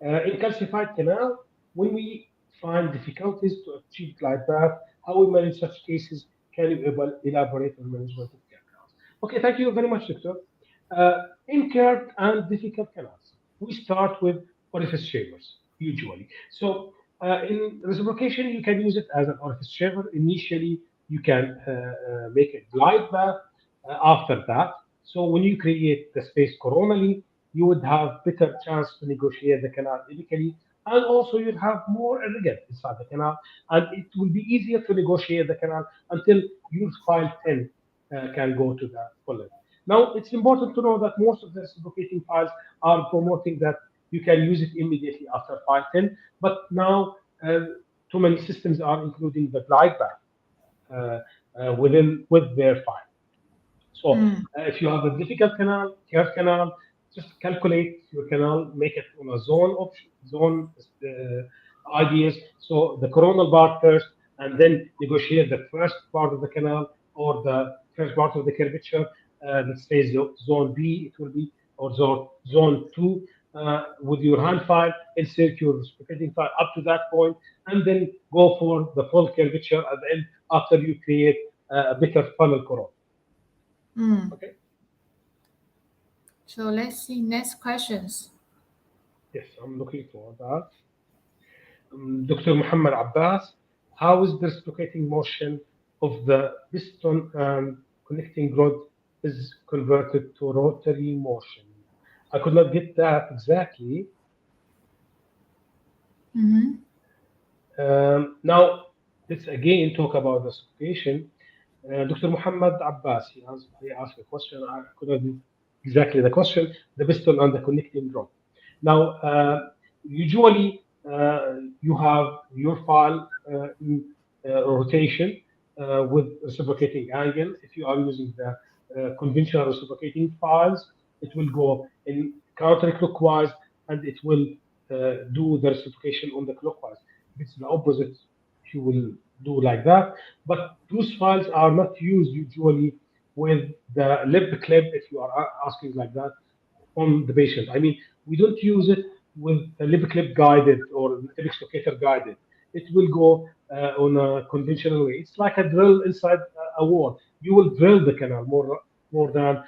in calcified canal, when we find difficulties to achieve glide path, how we manage such cases? Can you elaborate on management of canals? Okay, thank you very much, Doctor. In curved and difficult canals, we start with orifice shavers, usually. So in reciprocation, you can use it as an orifice shaver. Initially, you can make a glide path after that. So when you create the space coronally, you would have better chance to negotiate the canal epically, and also you'd have more elegant inside the canal, and it will be easier to negotiate the canal until your file 10 can go to the full length. Now, it's important to know that most of the reciprocating files are promoting that you can use it immediately after file 10, but now too many systems are including the glide path with their file. So Mm. if you have a difficult canal, curved canal, just calculate your canal, make it on a zone option, zone ideas. So the coronal part first, and then negotiate the first part of the canal or the first part of the curvature. Let's say zone B, it will be, or zone two. With your hand file, insert your reciprocating file up to that point, and then go for the full curvature at the end after you create a better funnel coronal. Mm. Okay. So let's see next questions. Yes, I'm looking for that. Dr. Muhammad Abbas, how is the reciprocating motion of the piston and connecting rod is converted to rotary motion? I could not get that exactly. Mm-hmm. Now, let's again talk about the reciprocation. Dr. Muhammad Abbas, he asked a question. I could not get exactly the question. The piston and the connecting rod. Now, usually you have your file in rotation with reciprocating angle. If you are using the conventional reciprocating files, it will go in counterclockwise and it will do the reciprocation on the clockwise. If it's the opposite, you will do like that. But those files are not used usually with the lip clip if you are asking like that on the patient. I mean, we don't use it with a lip clip guided or apex locator guided. It will go on a conventional way. It's like a drill inside a wall. You will drill the canal more than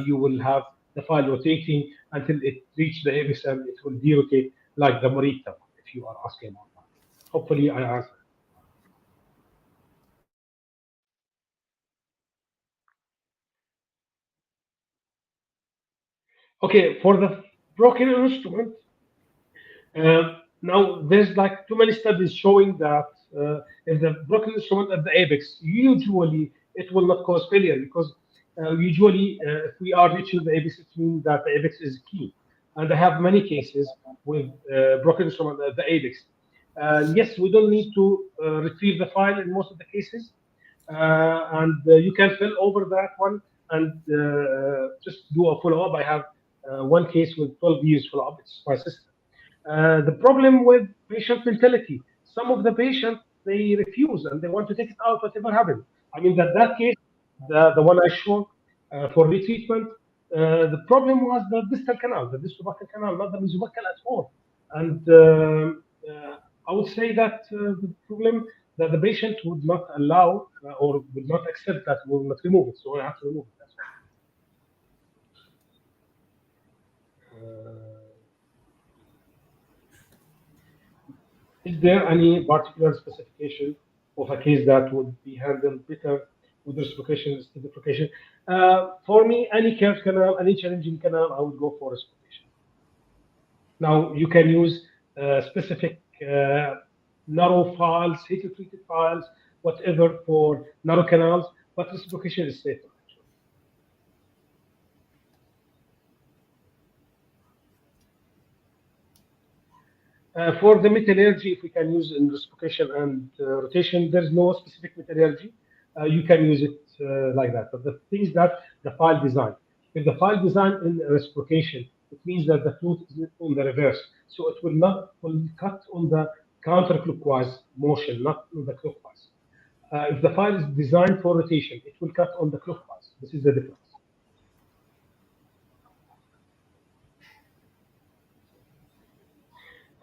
you will have the file rotating until it reach the apex and it will derotate like the Morita one, if you are asking about that. Hopefully, I answered. Okay, for the broken instrument, now there's like too many studies showing that if the broken instrument at the apex, usually it will not cause failure because usually if we are reaching the apex, it means that the apex is key. And I have many cases with broken instrument at the apex. Yes, we don't need to retrieve the file in most of the cases, and you can fill over that one and just do a follow up. I have one case with 12 years follow up. It's my sister. The problem with patient mentality, some of the patients they refuse and they want to take it out, whatever happened. I mean that case, the one I showed for retreatment, the problem was the distal canal, the distal canal, not the mesobuccal at all. And I would say that the problem that the patient would not allow or would not accept that we will not remove it, so I have to remove it. That's all. Is there any particular specification of a case that would be handled better with reciprocation instead of reciprocation? For me, any curved canal, any challenging canal, I would go for reciprocation. Now, you can use specific narrow files, heat-treated files, whatever for narrow canals, but reciprocation is safer. For the metallurgy, if we can use in reciprocation and rotation, there's no specific metallurgy. You can use it like that. But the thing is that the file design. If the file design in reciprocation, it means that the flute is on the reverse. So it will cut on the counterclockwise motion, not on the clockwise. If the file is designed for rotation, it will cut on the clockwise. This is the difference.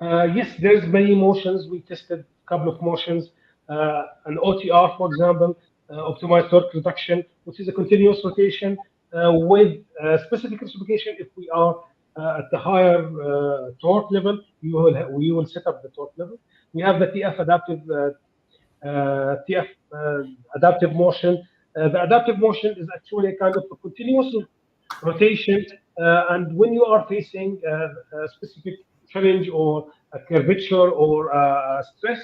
Yes, there's many motions. We tested a couple of motions. An OTR, for example, optimized torque reduction, which is a continuous rotation with specific reciprocation. If we are at the higher torque level, we will set up the torque level. We have the TF adaptive motion. The adaptive motion is actually a kind of a continuous rotation, and when you are facing a specific challenge or a curvature or a stress,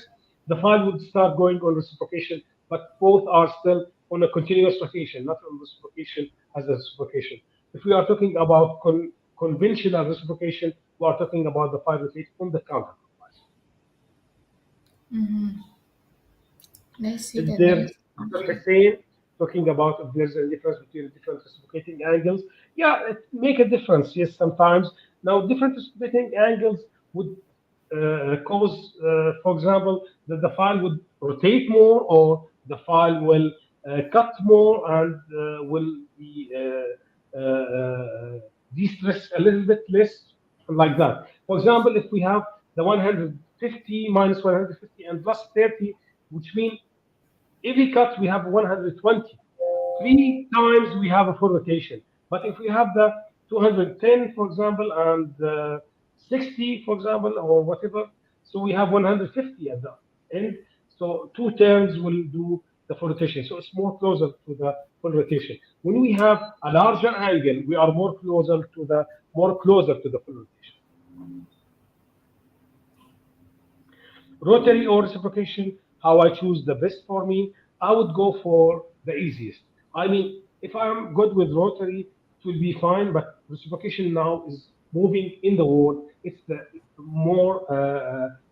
the file would start going on reciprocation, but both are still on a continuous rotation, not on reciprocation as a reciprocation. If we are talking about conventional reciprocation, we are talking about the file rotate on the counterclockwise. Let's see If the there's next Dr. question. Hussein talking about if there's a difference between different reciprocating angles, yeah, it make a difference. Yes, sometimes. Now, different reciprocating angles would cause, for example, that the file would rotate more or the file will cut more and will be de-stress a little bit less, like that. For example, if we have the 150 minus 150 and plus 30, which means every cut we have 120. Three times we have a full rotation. But if we have the 210, for example, and 60, for example, or whatever, so we have 150 at the end. So two turns will do the full rotation. So it's more closer to the full rotation. When we have a larger angle, we are more closer to the full rotation. Rotary or reciprocation, how I choose the best for me, I would go for the easiest. I mean, if I'm good with rotary, it will be fine, but reciprocation now is moving in the world. It's the more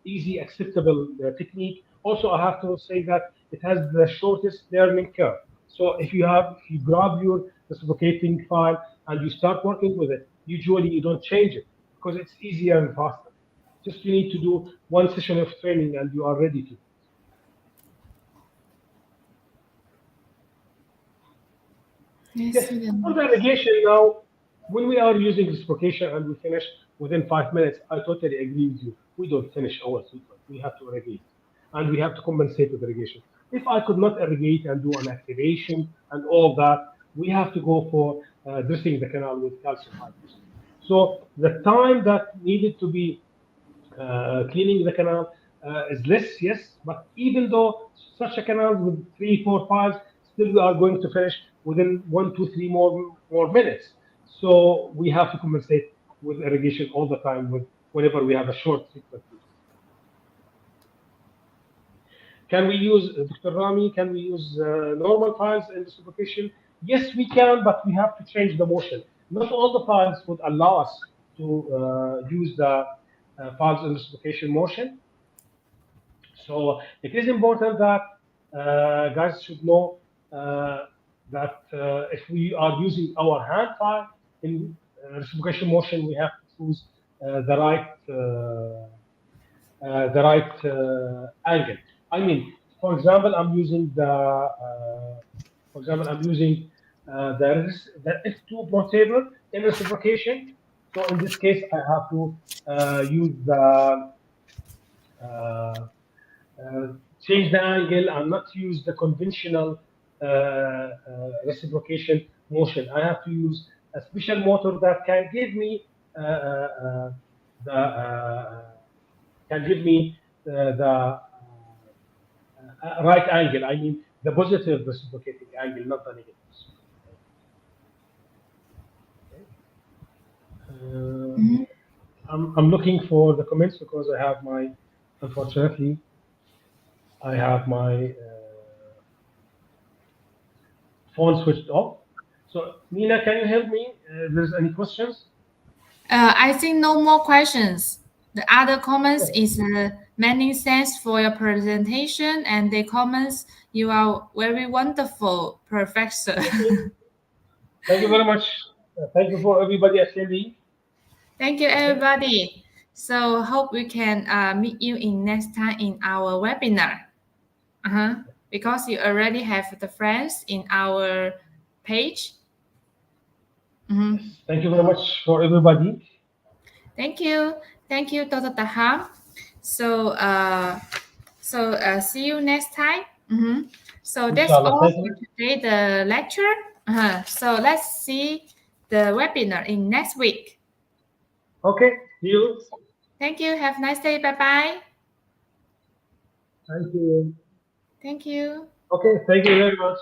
easy, acceptable technique. Also, I have to say that it has the shortest learning curve. So if you grab your reciprocating file and you start working with it, usually you don't change it because it's easier and faster. Just you need to do one session of training and you are ready to. Let's Yes, see the for the next. irrigation now, when we are using reciprocation and we finish within 5 minutes, I totally agree with you. We don't finish our treatment. We have to irrigate and we have to compensate with irrigation. If I could not irrigate and do an activation and all that, we have to go for dressing the canal with calcium hydroxide. So the time that needed to be cleaning the canal is less, yes, but even though such a canal with 3, 4 files, still we are going to finish within 1, 2, 3 more minutes. So we have to compensate with irrigation all the time with whenever we have a short treatment. Can we use, Dr. Rami, can we use normal files in reciprocation? Yes, we can, but we have to change the motion. Not all the files would allow us to use the files in reciprocation motion. So it is important that guys should know that if we are using our hand file in reciprocation motion, we have to choose the right angle. I mean, for example, I'm using the F2 Pro table in reciprocation. So in this case, I have to use the uh, uh, change the angle and not use the conventional reciprocation motion. I have to use a special motor that the can give me the right angle. I mean, the positive reciprocating angle, not the negative reciprocating angle. Okay. I'm looking for the comments because I have my, unfortunately, I have my phone switched off. So, Nina, can you help me? If there's any questions? I think no more questions. The other comments Okay. is many thanks for your presentation and the comments. You are very wonderful, Professor. Okay. Thank you very much. Thank you for everybody attending. Thank you, Okay. everybody. So hope we can meet you in next time in our webinar. Because you already have the friends in our page. Yes. Thank you very much for everybody. Thank you. Thank you, Dr. Taha. So, see you next time. So that's Inshallah. all Thank for you. today, the lecture. So let's see the webinar in next week. Okay. See you. Thank you. Have a nice day. Bye-bye. Thank you. Thank you. Okay. Thank you very much.